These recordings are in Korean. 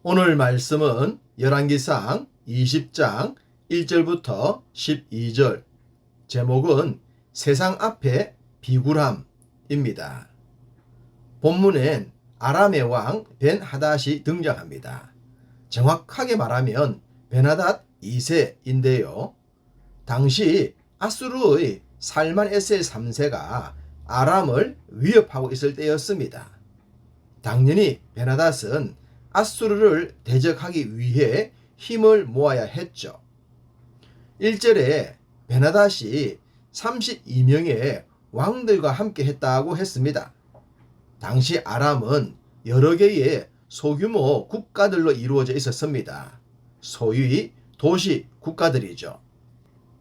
오늘 말씀은 열왕기상 20장 1절부터 12절, 제목은 세상 앞에 비굴함입니다. 본문엔 아람의 왕 벤하닷이 등장합니다. 정확하게 말하면 벤하닷 2세인데요. 당시 아수르의 살만에셀 3세가 아람을 위협하고 있을 때였습니다. 당연히 벤하닷은 아수르를 대적하기 위해 힘을 모아야 했죠. 1절에 벤하닷이 32명의 왕들과 함께 했다고 했습니다. 당시 아람은 여러 개의 소규모 국가들로 이루어져 있었습니다. 소위 도시 국가들이죠.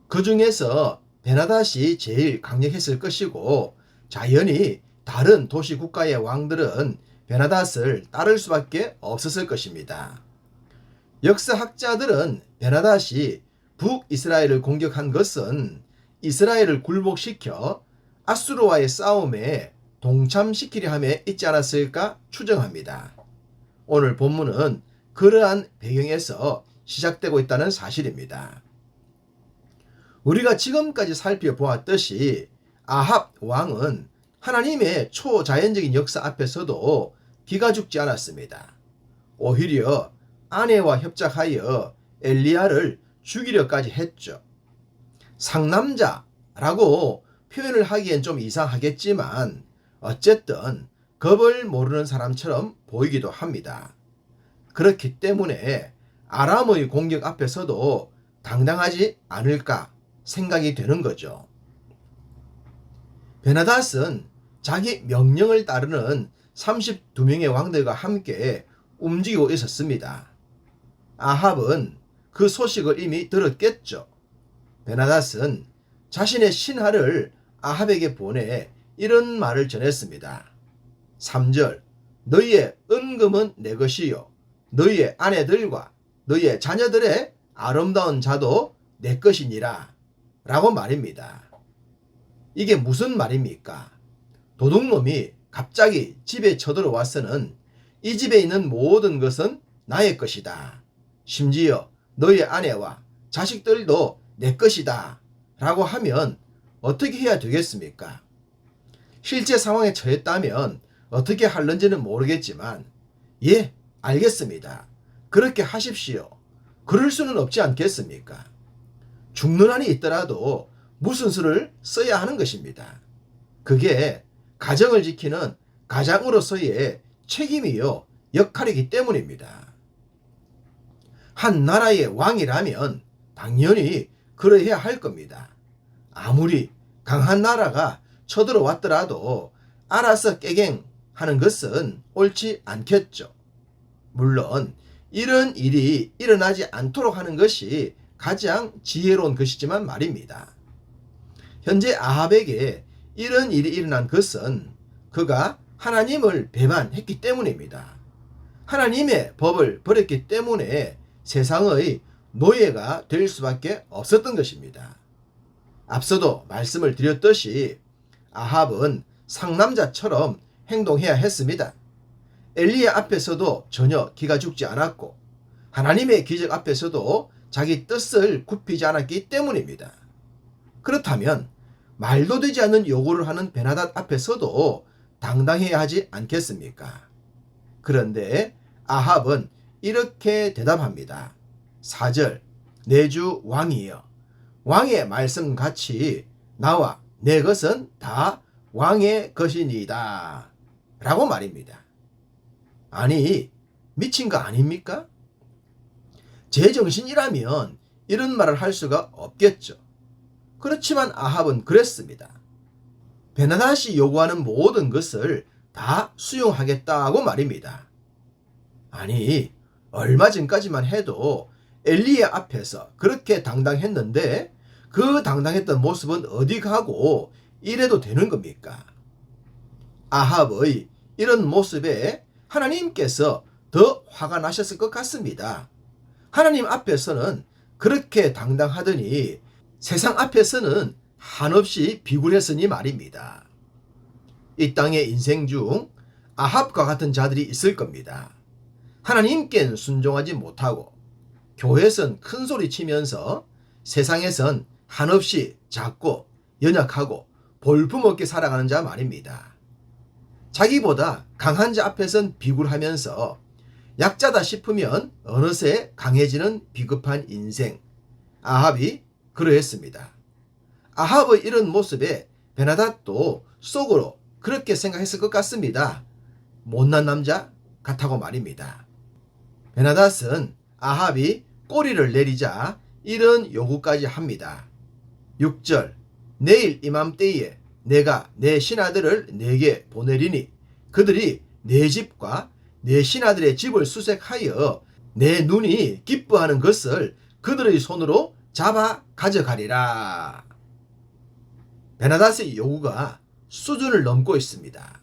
그 중에서 벤하닷이 제일 강력했을 것이고, 자연히 다른 도시 국가의 왕들은 벤하닷을 따를 수밖에 없었을 것입니다. 역사학자들은 벤하닷이 북이스라엘을 공격한 것은 이스라엘을 굴복시켜 아수르와의 싸움에 동참시키려 함에 있지 않았을까 추정합니다. 오늘 본문은 그러한 배경에서 시작되고 있다는 사실입니다. 우리가 지금까지 살펴보았듯이 아합 왕은 하나님의 초자연적인 역사 앞에서도 기가 죽지 않았습니다. 오히려 아내와 협작하여 엘리야를 죽이려까지 했죠. 상남자라고 표현을 하기엔 좀 이상하겠지만 어쨌든 겁을 모르는 사람처럼 보이기도 합니다. 그렇기 때문에 아람의 공격 앞에서도 당당하지 않을까 생각이 되는 거죠. 벤하닷은 자기 명령을 따르는 32명의 왕들과 함께 움직이고 있었습니다. 아합은 그 소식을 이미 들었겠죠. 벤하닷은 자신의 신하를 아합에게 보내 이런 말을 전했습니다. 3절, 너희의 은금은 내 것이요 너희의 아내들과 너희의 자녀들의 아름다운 자도 내 것이니라 라고 말입니다. 이게 무슨 말입니까? 도둑놈이 갑자기 집에 쳐들어와서는 이 집에 있는 모든 것은 나의 것이다. 심지어 너의 아내와 자식들도 내 것이다. 라고 하면 어떻게 해야 되겠습니까? 실제 상황에 처했다면 어떻게 할는지는 모르겠지만, 예, 알겠습니다. 그렇게 하십시오. 그럴 수는 없지 않겠습니까? 죽는 한이 있더라도 무슨 수를 써야 하는 것입니다. 그게 가정을 지키는 가장으로서의 책임이요 역할이기 때문입니다. 한 나라의 왕이라면 당연히 그러해야 할 겁니다. 아무리 강한 나라가 쳐들어왔더라도 알아서 깨갱하는 것은 옳지 않겠죠. 물론 이런 일이 일어나지 않도록 하는 것이 가장 지혜로운 것이지만 말입니다. 현재 아합에게 이런 일이 일어난 것은 그가 하나님을 배반했기 때문입니다. 하나님의 법을 버렸기 때문에 세상의 노예가 될 수밖에 없었던 것입니다. 앞서도 말씀을 드렸듯이 아합은 상남자처럼 행동해야 했습니다. 엘리야 앞에서도 전혀 기가 죽지 않았고 하나님의 기적 앞에서도 자기 뜻을 굽히지 않았기 때문입니다. 그렇다면 말도 되지 않는 요구를 하는 벤하닷 앞에서도 당당해야 하지 않겠습니까? 그런데 아합은 이렇게 대답합니다. 4절, 내 주 왕이여, 왕의 말씀같이 나와 내 것은 다 왕의 것이니이다 라고 말입니다. 아니, 미친 거 아닙니까? 제정신이라면 이런 말을 할 수가 없겠죠. 그렇지만 아합은 그랬습니다. 벤하닷이 요구하는 모든 것을 다 수용하겠다고 말입니다. 아니, 얼마 전까지만 해도 엘리야 앞에서 그렇게 당당했는데 그 당당했던 모습은 어디 가고 이래도 되는 겁니까? 아합의 이런 모습에 하나님께서 더 화가 나셨을 것 같습니다. 하나님 앞에서는 그렇게 당당하더니 세상 앞에서는 한없이 비굴했으니 말입니다. 이 땅의 인생 중 아합과 같은 자들이 있을 겁니다. 하나님께는 순종하지 못하고 교회에선 큰 소리 치면서 세상에선 한없이 작고 연약하고 볼품없게 살아가는 자 말입니다. 자기보다 강한 자 앞에선 비굴하면서 약자다 싶으면 어느새 강해지는 비겁한 인생. 아합이 그러했습니다. 아합의 이런 모습에 베나닷도 속으로 그렇게 생각했을 것 같습니다. 못난 남자 같다고 말입니다. 베나닷은 아합이 꼬리를 내리자 이런 요구까지 합니다. 6절 내일 이맘때에 내가 내 신하들을 내게 보내리니 그들이 내 집과 내 신하들의 집을 수색하여 내 눈이 기뻐하는 것을 그들의 손으로 잡아 가져가리라. 베나닷의 요구가 수준을 넘고 있습니다.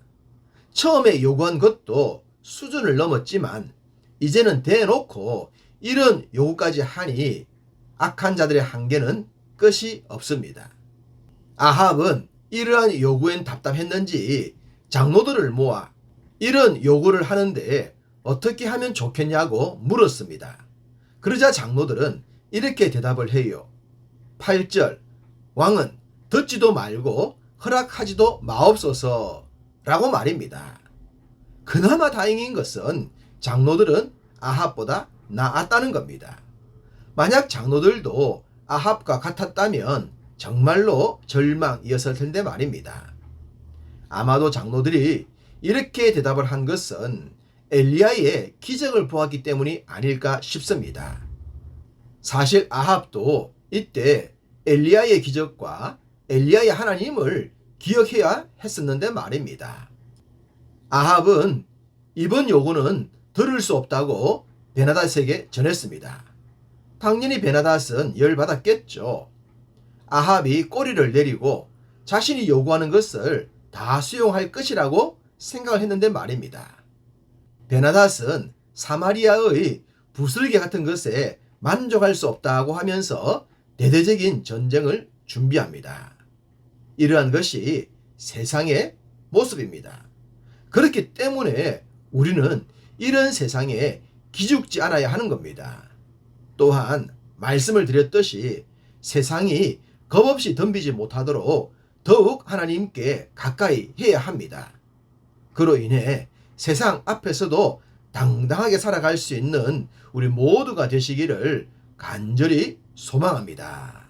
처음에 요구한 것도 수준을 넘었지만 이제는 대놓고 이런 요구까지 하니 악한 자들의 한계는 끝이 없습니다. 아합은 이러한 요구엔 답답했는지 장로들을 모아 이런 요구를 하는데 어떻게 하면 좋겠냐고 물었습니다. 그러자 장로들은 이렇게 대답을 해요. 8절 왕은 듣지도 말고 허락하지도 마옵소서 라고 말입니다. 그나마 다행인 것은 장로들은 아합보다 나았다는 겁니다. 만약 장로들도 아합과 같았다면 정말로 절망이었을 텐데 말입니다. 아마도 장로들이 이렇게 대답을 한 것은 엘리야의 기적을 보았기 때문이 아닐까 싶습니다. 사실 아합도 이때 엘리야의 기적과 엘리야의 하나님을 기억해야 했었는데 말입니다. 아합은 이번 요구는 들을 수 없다고 베나닷에게 전했습니다. 당연히 베나닷은 열받았겠죠. 아합이 꼬리를 내리고 자신이 요구하는 것을 다 수용할 것이라고 생각을 했는데 말입니다. 베나닷은 사마리아의 부슬개 같은 것에 만족할 수 없다고 하면서 대대적인 전쟁을 준비합니다. 이러한 것이 세상의 모습입니다. 그렇기 때문에 우리는 이런 세상에 기죽지 않아야 하는 겁니다. 또한 말씀을 드렸듯이 세상이 겁없이 덤비지 못하도록 더욱 하나님께 가까이 해야 합니다. 그로 인해 세상 앞에서도 당당하게 살아갈 수 있는 우리 모두가 되시기를 간절히 소망합니다.